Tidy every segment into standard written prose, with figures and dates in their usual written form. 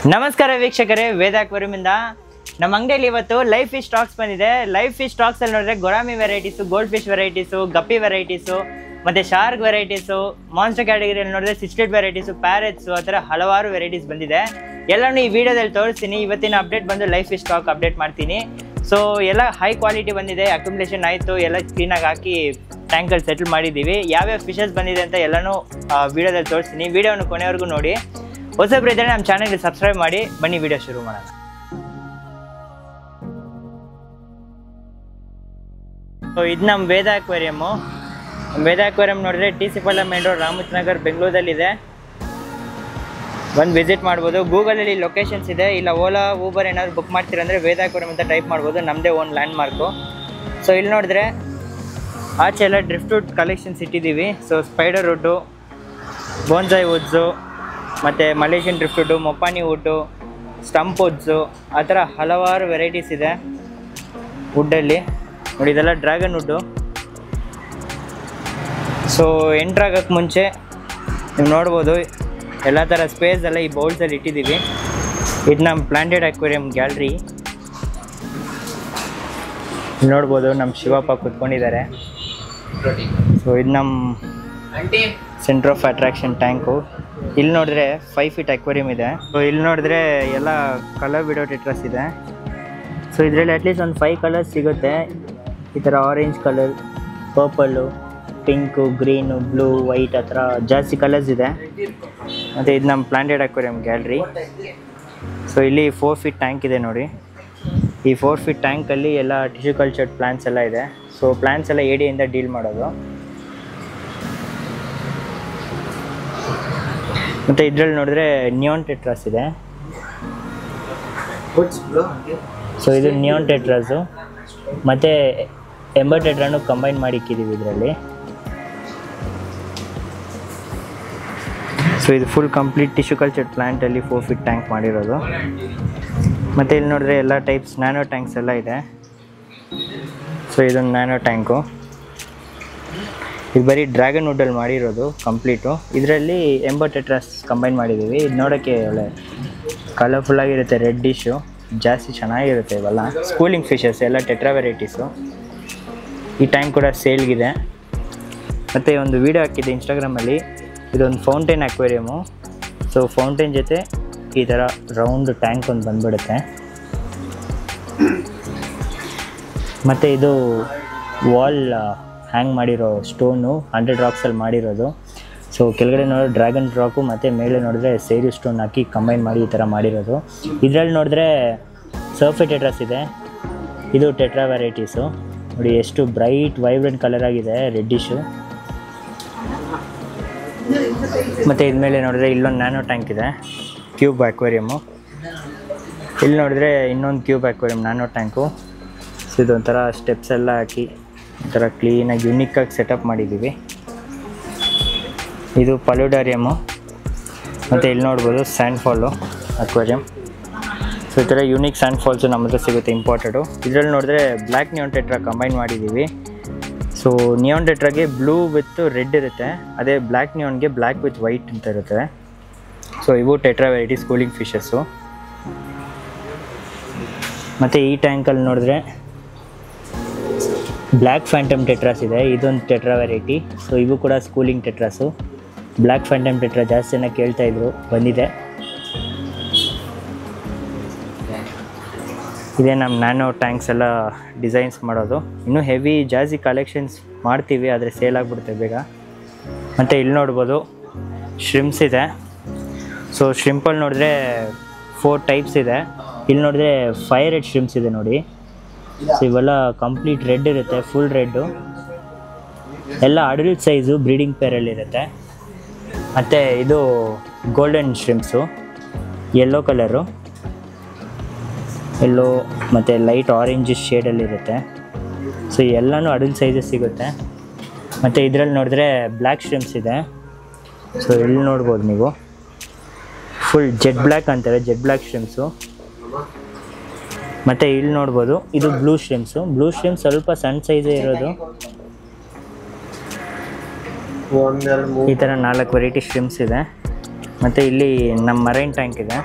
ನಮಸ್ಕಾರ ವೀಕ್ಷಕರೇ, ವೇದ ಅಕ್ವೇರಿಯಂ ಇಂದ ನಮ್ಮ ಅಂಗಡಿಯಲ್ಲಿ ಇವತ್ತು ಲೈವ್ ಫಿಶ್ ಸ್ಟಾಕ್ಸ್ ಬಂದಿದೆ. ಲೈವ್ ಫಿಶ್ ಸ್ಟಾಕ್ಸ್ ಅಲ್ಲಿ ನೋಡಿದ್ರೆ gourami varieties, goldfish varieties, guppy varieties, ಮತ್ತೆ ಶಾರ್ಕ್ ವೆರೈಟೀಸು, ಮಾನ್ಸ್ಟರ್ ಕ್ಯಾಟಗರಿಯಲ್ಲಿ ನೋಡಿದ್ರೆ ಸಿಸ್ಟೆಡ್ ವೆರೈಟೀಸು, ಪ್ಯಾರೆಟ್ಸು, ಆ ಥರ ಹಲವಾರು ವೆರೈಟೀಸ್ ಬಂದಿದೆ. ಎಲ್ಲನೂ ಈ ವಿಡಿಯೋದಲ್ಲಿ ತೋರಿಸ್ತೀನಿ. ಇವತ್ತಿನ ಅಪ್ಡೇಟ್ ಬಂದು ಲೈವ್ ಫಿಶ್ ಸ್ಟಾಕ್ ಅಪ್ಡೇಟ್ ಮಾಡ್ತೀನಿ. ಸೊ ಎಲ್ಲ ಹೈ ಕ್ವಾಲಿಟಿ ಬಂದಿದೆ, ಅಕ್ಯುಮುಲೇಷನ್ ಆಯಿತು, ಎಲ್ಲ ಕ್ಲೀನಾಗಿ ಹಾಕಿ ಟ್ಯಾಂಕಲ್ಲಿ ಸೆಟಲ್ ಮಾಡಿದ್ದೀವಿ. ಯಾವ್ಯಾವ ಫಿಶಸ್ ಬಂದಿದೆ ಅಂತ ಎಲ್ಲನೂ ವಿಡಿಯೋದಲ್ಲಿ ತೋರಿಸ್ತೀನಿ. ವಿಡಿಯೋನ ಕೊನೆವರೆಗೂ ನೋಡಿ. ಹೊಸಬ್ರು ಇದ್ದರೆ ನಮ್ಮ ಚಾನಲ್ಗೆ ಸಬ್ಸ್ಕ್ರೈಬ್ ಮಾಡಿ. ಬನ್ನಿ ವಿಡಿಯೋ ಶುರು ಮಾಡೋಣ. ಸೊ ಇದು ನಮ್ಮ ವೇದ ಅಕ್ವೇರಿಯಮ್ಮು. ವೇದ ಅಕ್ವೇರಿಯಂ ನೋಡಿದ್ರೆ ಟಿ.ಸಿ. ಪಾಳ್ಯ ಮೇನ್ ರೋಡ್, ರಾಮಚಂದ್ರನಗರ್, ಬೆಂಗಳೂರಲ್ಲಿದೆ. ಬಂದು ವಿಸಿಟ್ ಮಾಡ್ಬೋದು. ಗೂಗಲಲ್ಲಿ ಲೊಕೇಶನ್ಸ್ ಇದೆ. ಇಲ್ಲ ಓಲಾ, ಊಬರ್ ಏನಾದ್ರು ಬುಕ್ ಮಾಡ್ತೀರಂದರೆ ವೇದ ಅಕ್ವೇರಿಯಂ ಅಂತ ಟೈಪ್ ಮಾಡ್ಬೋದು. ನಮ್ಮದೇ ಓನ್ ಲ್ಯಾಂಡ್ ಮಾರ್ಕು. ಸೊ ಇಲ್ಲಿ ನೋಡಿದ್ರೆ ಆಚೆ ಎಲ್ಲ ಡ್ರಿಫ್ಟ್ ವುಡ್ ಕಲೆಕ್ಷನ್ಸ್ ಇಟ್ಟಿದ್ದೀವಿ. So spider wood, bonsai woods, ಮತ್ತು Malaysian driftwood, mopani wood, stump woods, ಆ ಥರ ಹಲವಾರು ವೆರೈಟೀಸ್ ಇದೆ ವುಡ್ಡಲ್ಲಿ. ನೋಡಿ ಇದೆಲ್ಲ ಡ್ರ್ಯಾಗನ್ ವುಡ್ಡು. ಸೊ ಎಂಟ್ರಾಗಕ್ಕೆ ಮುಂಚೆ ನೀವು ನೋಡ್ಬೋದು ಎಲ್ಲ ಥರ ಸ್ಪೇಸ್ ಎಲ್ಲ ಈ ಬೌಲ್ಸಲ್ಲಿ ಇಟ್ಟಿದ್ದೀವಿ. ಇದು ನಮ್ಮ ಪ್ಲಾಂಟೆಡ್ ಅಕ್ವೇರಿಯಂ ಗ್ಯಾಲರಿ. ನೋಡ್ಬೋದು ನಮ್ಮ ಶಿವಪ್ಪ ಕೂತ್ಕೊಂಡಿದ್ದಾರೆ. ಸೊ ಇದು ನಮ್ಮ ಸೆಂಟರ್ ಆಫ್ ಅಟ್ರಾಕ್ಷನ್ ಟ್ಯಾಂಕು. ಇಲ್ಲಿ ನೋಡಿದ್ರೆ 5 ಫೀಟ್ ಅಕ್ವೇರಿಯಂ ಇದೆ. ಸೊ ಇಲ್ಲಿ ನೋಡಿದ್ರೆ ಎಲ್ಲ ಕಲರ್ ವಿಡೋ ಟೆಟ್ರಾಸ್ ಇದೆ. ಸೊ ಇದರಲ್ಲಿ ಅಟ್ಲೀಸ್ಟ್ ಒಂದು 5 ಕಲರ್ಸ್ ಸಿಗುತ್ತೆ. ಈ ಥರ orange colour, purple, pink, green, blue, white, ಆ ಥರ ಜಾಸ್ತಿ ಕಲರ್ಸ್ ಇದೆ. ಮತ್ತು ಇದು ನಮ್ಮ ಪ್ಲಾಂಟೆಡ್ ಅಕ್ವೇರಿಯಂ ಗ್ಯಾಲರಿ. ಸೊ ಇಲ್ಲಿ 4 ಫೀಟ್ ಟ್ಯಾಂಕ್ ಇದೆ ನೋಡಿ. ಈ 4 ಫೀಟ್ ಟ್ಯಾಂಕಲ್ಲಿ ಎಲ್ಲ ಟಿಶ್ಯೂ ಕಲ್ಚರ್ಡ್ ಪ್ಲಾಂಟ್ಸ್ ಎಲ್ಲ ಇದೆ. ಸೊ ಪ್ಲಾಂಟ್ಸ್ ಎಲ್ಲ ಏಡಿಯಿಂದ ಡೀಲ್ ಮಾಡೋದು. ಮತ್ತು ಇದರಲ್ಲಿ ನೋಡಿದ್ರೆ ನಿಯಾನ್ ಟೆಟ್ರಾಸ್ ಇದೆ. ಸೊ ಇದು ನಿಯಾನ್ ಟೆಟ್ರಾಸು ಮತ್ತು ಎಂಬರ್ ಟೆಟ್ರಾನು ಕಂಬೈನ್ ಮಾಡಿ ಇಕ್ಕಿದ್ದೀವಿ ಇದರಲ್ಲಿ. ಸೊ ಇದು ಫುಲ್ ಕಂಪ್ಲೀಟ್ ಟಿಶ್ಯೂ ಕಲ್ಚರ್ಡ್ ಪ್ಲಾಂಟಲ್ಲಿ 4 ಫೀಟ್ ಟ್ಯಾಂಕ್ ಮಾಡಿರೋದು. ಮತ್ತು ಇಲ್ಲಿ ನೋಡಿದ್ರೆ ಎಲ್ಲ ಟೈಪ್ಸ್ ನ್ಯಾನೋ ಟ್ಯಾಂಕ್ಸ್ ಎಲ್ಲ ಇದೆ. ಸೊ ಇದೊಂದು ನ್ಯಾನೋ ಟ್ಯಾಂಕು. ಇದು ಬರೀ ಡ್ರ್ಯಾಗನ್ ವುಡ್ಡಲ್ಲಿ ಮಾಡಿರೋದು ಕಂಪ್ಲೀಟು. ಇದರಲ್ಲಿ ಎಂಬರ್ ಟೆಟ್ರಾಸ್ ಕಂಬೈನ್ ಮಾಡಿದ್ದೀವಿ. ಇದು ನೋಡೋಕ್ಕೆ ಒಳ್ಳೆ ಕಲರ್ಫುಲ್ಲಾಗಿರುತ್ತೆ, ರೆಡ್ ಡಿಶ್ಶು, ಜಾಸ್ತಿ ಚೆನ್ನಾಗಿರುತ್ತೆ. ಇವೆಲ್ಲ ಸ್ಕೂಲಿಂಗ್ ಫಿಶಸ್ ಎಲ್ಲ ಟೆಟ್ರಾ ವೆರೈಟೀಸು. ಈ ಟ್ಯಾಂಕ್ ಕೂಡ ಸೇಲ್ಗಿದೆ. ಮತ್ತು ಒಂದು ವೀಡಿಯೋ ಹಾಕಿದ್ದೆ ಇನ್ಸ್ಟಾಗ್ರಾಮಲ್ಲಿ. ಇದೊಂದು ಫೌಂಟೇನ್ ಅಕ್ವೇರಿಯಮು. ಸೊ ಫೌಂಟೇನ್ ಜೊತೆ ಈ ಥರ ರೌಂಡ್ ಟ್ಯಾಂಕ್ ಒಂದು ಬಂದುಬಿಡುತ್ತೆ. ಮತ್ತು ಇದು ವಾಲ್ ಹ್ಯಾಂಗ್ ಮಾಡಿರೋ ಸ್ಟೋನು 100 ರಾಕ್ಸಲ್ಲಿ ಮಾಡಿರೋದು. ಸೊ ಕೆಳಗಡೆ ನೋಡಿದ್ರೆ ಡ್ರ್ಯಾಗನ್ ರಾಕು ಮತ್ತು ಮೇಲೆ ನೋಡಿದ್ರೆ ಸೇರಿ ಸ್ಟೋನ್ ಹಾಕಿ ಕಂಬೈನ್ ಮಾಡಿ ಈ ಥರ ಮಾಡಿರೋದು. ಇದರಲ್ಲಿ ನೋಡಿದ್ರೆ ಸರ್ಫೆ ಟೆಟ್ರಾಸ್ ಇದೆ. ಇದು ಟೆಟ್ರಾ ವೆರೈಟೀಸು. ನೋಡಿ ಎಷ್ಟು ಬ್ರೈಟ್ ವೈಬ್ರೆಂಟ್ ಕಲರ್ ಆಗಿದೆ, ರೆಡ್ಡಿಶು. ಮತ್ತು ಇದ್ಮೇಲೆ ನೋಡಿದ್ರೆ ಇಲ್ಲೊಂದು ನ್ಯಾನೋ ಟ್ಯಾಂಕ್ ಇದೆ, ಕ್ಯೂಬ್ ಅಕ್ವೇರಿಯಮ್ಮು. ಇಲ್ಲಿ ನೋಡಿದ್ರೆ ಇನ್ನೊಂದು cube aquarium nano tank. So ಇದೊಂಥರ ಸ್ಟೆಪ್ಸ್ ಎಲ್ಲ ಹಾಕಿ ಒಂಥರ ಕ್ಲೀನಾಗಿ ಯುನಿಕ್ಕಾಗಿ ಸೆಟಪ್ ಮಾಡಿದ್ದೀವಿ. ಇದು ಪಲುಡಾರಿಯಮ್ಮು. ಮತ್ತು ಇಲ್ಲಿ ನೋಡ್ಬೋದು ಸ್ಯಾಂಡ್ ಫಾಲು ಅಕ್ವೇರಿಯಮ್. ಸೊ ಈ ಥರ ಯೂನಿಕ್ ಸ್ಯಾಂಡ್ ಫಾಲ್ಸು ನಮ್ಮ ಹತ್ರ ಸಿಗುತ್ತೆ ಇಂಪಾರ್ಟೆಡು. ಇದರಲ್ಲಿ ನೋಡಿದ್ರೆ ಬ್ಲ್ಯಾಕ್ ನಿಯಾನ್ ಟೆಟ್ರಾ ಕಂಬೈನ್ ಮಾಡಿದ್ದೀವಿ. ಸೊ ನಿಯಾನ್ ಟೆಟ್ರಾಗೆ ಬ್ಲೂ ವಿತ್ ರೆಡ್ ಇರುತ್ತೆ, ಅದೇ ಬ್ಲ್ಯಾಕ್ ನಿಯಾನ್ಗೆ ಬ್ಲ್ಯಾಕ್ ವಿತ್ ವೈಟ್ ಅಂತ ಇರುತ್ತೆ. ಸೊ ಇವು ಟೆಟ್ರಾ ವೆರೈಟೀಸ್ ಕೂಲಿಂಗ್ ಫಿಶಸ್ಸು. ಮತ್ತು ಈ ಟ್ಯಾಂಕಲ್ಲಿ ನೋಡಿದ್ರೆ ಬ್ಲ್ಯಾಕ್ ಫ್ಯಾಂಟಮ್ ಟೆಟ್ರಾಸ್ ಇದೆ. ಇದೊಂದು ಟೆಟ್ರಾ ವೆರೈಟಿ. ಸೊ ಇವು ಕೂಡ ಸ್ಕೂಲಿಂಗ್ ಟೆಟ್ರಾಸು. ಬ್ಲ್ಯಾಕ್ ಫ್ಯಾಂಟಮ್ ಟೆಟ್ರಾ ಜಾಸ್ತಿ ಜನ ಕೇಳ್ತಾಯಿದ್ರು, ಬಂದಿದೆ. ಇದೇ ನಮ್ಮ ನ್ಯಾನೋ ಟ್ಯಾಂಕ್ಸ್ ಎಲ್ಲ ಡಿಸೈನ್ಸ್ ಮಾಡೋದು. ಇನ್ನೂ ಹೆವಿ ಜಾಸ್ತಿ ಕಲೆಕ್ಷನ್ಸ್ ಮಾಡ್ತೀವಿ, ಆದರೆ ಸೇಲ್ ಆಗಿಬಿಡುತ್ತೆ ಬೇಗ. ಮತ್ತು ಇಲ್ಲಿ ನೋಡ್ಬೋದು ಶ್ರಿಂಪ್ಸ್ ಇದೆ. ಸೊ ಶ್ರಿಂಪಲ್ಲಿ ನೋಡಿದ್ರೆ 4 ಟೈಪ್ಸ್ ಇದೆ. ಇಲ್ಲಿ ನೋಡಿದ್ರೆ 5 ರೆಡ್ ಶ್ರಿಂಪ್ಸ್ ಇದೆ ನೋಡಿ. ಸೊ ಇವೆಲ್ಲ ಕಂಪ್ಲೀಟ್ ರೆಡ್ ಇರುತ್ತೆ, ಫುಲ್ ರೆಡ್ಡು. ಎಲ್ಲ ಅಡಲ್ಟ್ ಸೈಜು ಬ್ರೀಡಿಂಗ್ ಪೇರಲ್ಲಿರುತ್ತೆ. ಮತ್ತು ಇದು ಗೋಲ್ಡನ್ ಶ್ರಿಂಪ್ಸು, ಯೆಲ್ಲೋ ಕಲರು, ಎಲ್ಲೋ ಮತ್ತು ಲೈಟ್ ಆರೆಂಜ್ ಶೇಡಲ್ಲಿರುತ್ತೆ. ಸೊ ಎಲ್ಲನೂ ಅಡಲ್ಟ್ ಸೈಜಸ್ ಸಿಗುತ್ತೆ. ಮತ್ತು ಇದರಲ್ಲಿ ನೋಡಿದ್ರೆ ಬ್ಲ್ಯಾಕ್ ಶ್ರಿಂಪ್ಸ್ ಇದೆ. ಸೊ ಇಲ್ಲಿ ನೋಡ್ಬೋದು ನೀವು, ಫುಲ್ ಜೆಡ್ ಬ್ಲ್ಯಾಕ್ ಅಂತಾರೆ, ಜೆಡ್ ಬ್ಲ್ಯಾಕ್ ಶ್ರಿಂಪ್ಸು. ಮತ್ತು ಇಲ್ಲಿ ನೋಡ್ಬೋದು ಇದು ಬ್ಲೂ ಶ್ರಿಂಪ್ಸು. ಬ್ಲೂ ಶ್ರಿಂಪ್ಸ್ ಸ್ವಲ್ಪ ಸಣ್ಣ ಸೈಜೇ ಇರೋದು. ಈ ಥರ 4 ವೆರೈಟಿ ಶ್ರಿಂಪ್ಸ್ ಇದೆ. ಮತ್ತು ಇಲ್ಲಿ ನಮ್ಮ ಮರೈನ್ ಟ್ಯಾಂಕ್ ಇದೆ.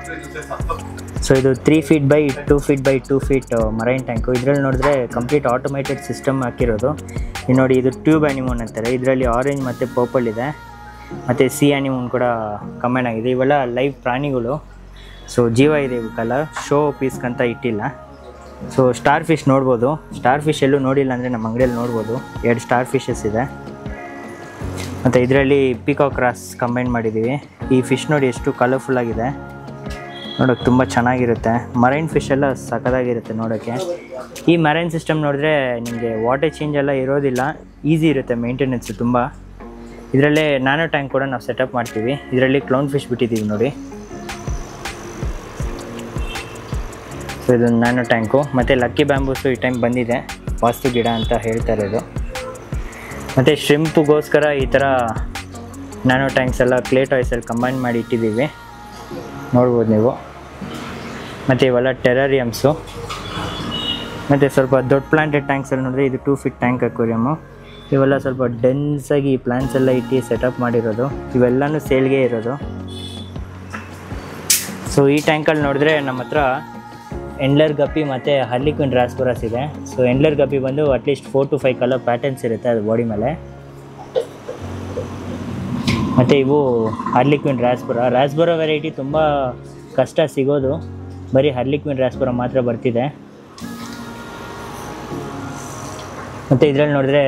ಸೊ ಇದು 3 feet by 2 feet by 2 feet marine tank. ಇದರಲ್ಲಿ ನೋಡಿದ್ರೆ ಕಂಪ್ಲೀಟ್ ಆಟೋಮೇಟೆಡ್ ಸಿಸ್ಟಮ್ ಹಾಕಿರೋದು. ಇದು ನೋಡಿ, ಇದು ಟ್ಯೂಬ್ ಆ್ಯನಿಮೋನ್ ಅಂತಾರೆ. ಇದರಲ್ಲಿ ಆರೆಂಜ್ ಮತ್ತು ಪರ್ಪಲ್ ಇದೆ, ಮತ್ತು ಸಿ ಆ್ಯನಿಮೋನ್ ಕೂಡ ಕಮೆಂಟ್ ಆಗಿದೆ. ಇವೆಲ್ಲ ಲೈವ್ ಪ್ರಾಣಿಗಳು. ಸೊ ಜೀವ ಇದೆ ಇವಕ್ಕೆಲ್ಲ, ಶೋ ಪೀಸ್ಗಂತ ಇಟ್ಟಿಲ್ಲ. ಸೊ ಸ್ಟಾರ್ ಫಿಶ್ ನೋಡ್ಬೋದು. ಸ್ಟಾರ್ ಫಿಶ್ ಎಲ್ಲೂ ನೋಡಿಲ್ಲ ಅಂದರೆ ನಮ್ಮ ಅಂಗಡಿಯಲ್ಲಿ ನೋಡ್ಬೋದು. 2 ಸ್ಟಾರ್ ಫಿಶಸ್ ಇದೆ. ಮತ್ತು ಇದರಲ್ಲಿ ಪೀಕಾಕ್ ಕ್ರಾಸ್ ಕಂಬೈನ್ ಮಾಡಿದ್ದೀವಿ. ಈ ಫಿಶ್ ನೋಡಿ ಎಷ್ಟು ಕಲರ್ಫುಲ್ ಆಗಿದೆ, ನೋಡೋಕ್ಕೆ ತುಂಬ ಚೆನ್ನಾಗಿರುತ್ತೆ. ಮರೈನ್ ಫಿಶ್ ಎಲ್ಲ ಸಖತ್ತಾಗಿರುತ್ತೆ ನೋಡೋಕ್ಕೆ. ಈ ಮರೈನ್ ಸಿಸ್ಟಮ್ ನೋಡಿದ್ರೆ ನಿಮಗೆ ವಾಟರ್ ಚೇಂಜ್ ಎಲ್ಲ ಇರೋದಿಲ್ಲ, ಈಸಿ ಇರುತ್ತೆ ಮೇಂಟೆನೆನ್ಸು ತುಂಬ. ಇದರಲ್ಲೇ ನ್ಯಾನೋ ಟ್ಯಾಂಕ್ ಕೂಡ ನಾವು ಸೆಟಪ್ ಮಾಡ್ತೀವಿ. ಇದರಲ್ಲಿ ಕ್ಲೌನ್ ಫಿಶ್ ಬಿಟ್ಟಿದ್ದೀವಿ ನೋಡಿ. ಸೊ ಇದು ನ್ಯಾನೋ ಟ್ಯಾಂಕು. ಮತ್ತು ಲಕ್ಕಿ ಬ್ಯಾಂಬೂಸು ಈ ಟೈಮ್ ಬಂದಿದೆ, ವಾಸ್ತು ಗಿಡ ಅಂತ ಹೇಳ್ತಾರೆ ಇದು. ಮತ್ತು ಶ್ರಿಂಪ್ಗೋಸ್ಕರ ಈ ಥರ ನ್ಯಾನೋ ಟ್ಯಾಂಕ್ಸ್ ಎಲ್ಲ ಕ್ಲೇ ಟಾಯ್ಸಲ್ಲಿ ಕಂಬೈನ್ ಮಾಡಿ ಇಟ್ಟಿದ್ದೀವಿ, ನೋಡ್ಬೋದು ನೀವು. ಮತ್ತು ಇವೆಲ್ಲ ಟೆರರಿಯಮ್ಸು. ಮತ್ತು ಸ್ವಲ್ಪ ದೊಡ್ಡ ಪ್ಲಾಂಟೆಡ್ ಟ್ಯಾಂಕ್ಸಲ್ಲಿ ನೋಡಿದ್ರೆ ಇದು 2 ಫೀಟ್ ಟ್ಯಾಂಕ್ ಅಕ್ವೇರಿಯಮ್ಮು. ಇವೆಲ್ಲ ಸ್ವಲ್ಪ ಡೆನ್ಸಾಗಿ ಪ್ಲಾಂಟ್ಸ್ ಎಲ್ಲ ಇಟ್ಟು ಸೆಟಪ್ ಮಾಡಿರೋದು. ಇವೆಲ್ಲನೂ ಸೇಲ್ಗೆ ಇರೋದು. ಸೊ ಈ ಟ್ಯಾಂಕಲ್ಲಿ ನೋಡಿದ್ರೆ ನಮ್ಮ ಹತ್ರ ಎಂಡ್ಲರ್ ಗಪ್ಪಿ ಮತ್ತು ಹಾರ್ಲಿಕ್ವಿನ್ ರಾಸ್ಬರಾಸ್ ಇದೆ. ಸೊ ಎಂಡ್ಲರ್ ಗಪ್ಪಿ ಬಂದು ಅಟ್ಲೀಸ್ಟ್ 4 to 5 ಕಲರ್ ಪ್ಯಾಟರ್ನ್ಸ್ ಇರುತ್ತೆ ಅದು ಬಾಡಿ ಮೇಲೆ. ಮತ್ತು ಇವು ಹಾರ್ಲಿಕ್ವಿನ್ ರಾಸ್ಬರಾ ವೆರೈಟಿ ತುಂಬ ಕಷ್ಟ ಸಿಗೋದು, ಬರೀ ಹಾರ್ಲಿಕ್ವಿನ್ ರಾಸ್ಬರಾ ಮಾತ್ರ ಬರ್ತಿದೆ. ಮತ್ತು ಇದರಲ್ಲಿ ನೋಡಿದ್ರೆ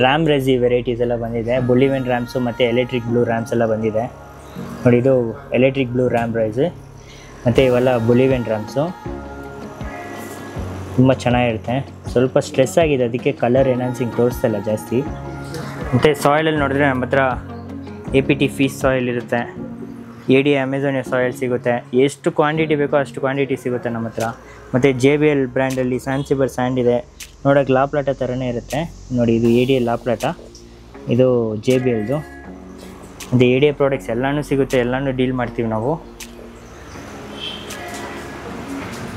ರ್ಯಾಮ್ ರೆಸಿ ವೆರೈಟೀಸ್ ಎಲ್ಲ ಬಂದಿದೆ. ಬುಲಿವೆನ್ ರ್ಯಾಮ್ಸು ಮತ್ತು ಎಲೆಕ್ಟ್ರಿಕ್ ಬ್ಲೂ ರ್ಯಾಮ್ಸ್ ಎಲ್ಲ ಬಂದಿದೆ ನೋಡಿ. ಇದು ಎಲೆಕ್ಟ್ರಿಕ್ ಬ್ಲೂ ರ್ಯಾಮ್ ರೈಸ್, ಮತ್ತು ಇವೆಲ್ಲ ಬುಲಿವೆನ್ ರ್ಯಾಮ್ಸು. ತುಂಬ ಚೆನ್ನಾಗಿರುತ್ತೆ. ಸ್ವಲ್ಪ ಸ್ಟ್ರೆಸ್ ಆಗಿದೆ, ಅದಕ್ಕೆ ಕಲರ್ ಎನ್ಹಾನ್ಸಿಂಗ್ ತೋರಿಸ್ತಿಲ್ಲ ಜಾಸ್ತಿ. ಮತ್ತು ಸಾಯಿಲಲ್ಲಿ ನೋಡಿದ್ರೆ ನಮ್ಮ ಹತ್ರ APT ಫೀಸ್ ಸಾಯಿಲ್ ಇರುತ್ತೆ, AD ಅಮೆಝಾನಿಯಾ ಸಾಯಿಲ್ ಸಿಗುತ್ತೆ. ಎಷ್ಟು ಕ್ವಾಂಟಿಟಿ ಬೇಕೋ ಅಷ್ಟು ಕ್ವಾಂಟಿಟಿ ಸಿಗುತ್ತೆ ನಮ್ಮ ಹತ್ರ. ಮತ್ತು JBL ಬ್ರ್ಯಾಂಡಲ್ಲಿ ಸ್ಯಾನ್ಸಿಬರ್ ಸ್ಯಾಂಡ್ ಇದೆ, ನೋಡೋಕ್ಕೆ ಲಾಪ್ಲಾಟ ಥರನೇ ಇರುತ್ತೆ ನೋಡಿ. ಇದು ADA ಲಾಪ್ಲಾಟ, ಇದು JBLದು. ಮತ್ತು ADA ಪ್ರಾಡಕ್ಟ್ಸ್ ಎಲ್ಲನೂ ಸಿಗುತ್ತೆ, ಎಲ್ಲನೂ ಡೀಲ್ ಮಾಡ್ತೀವಿ ನಾವು.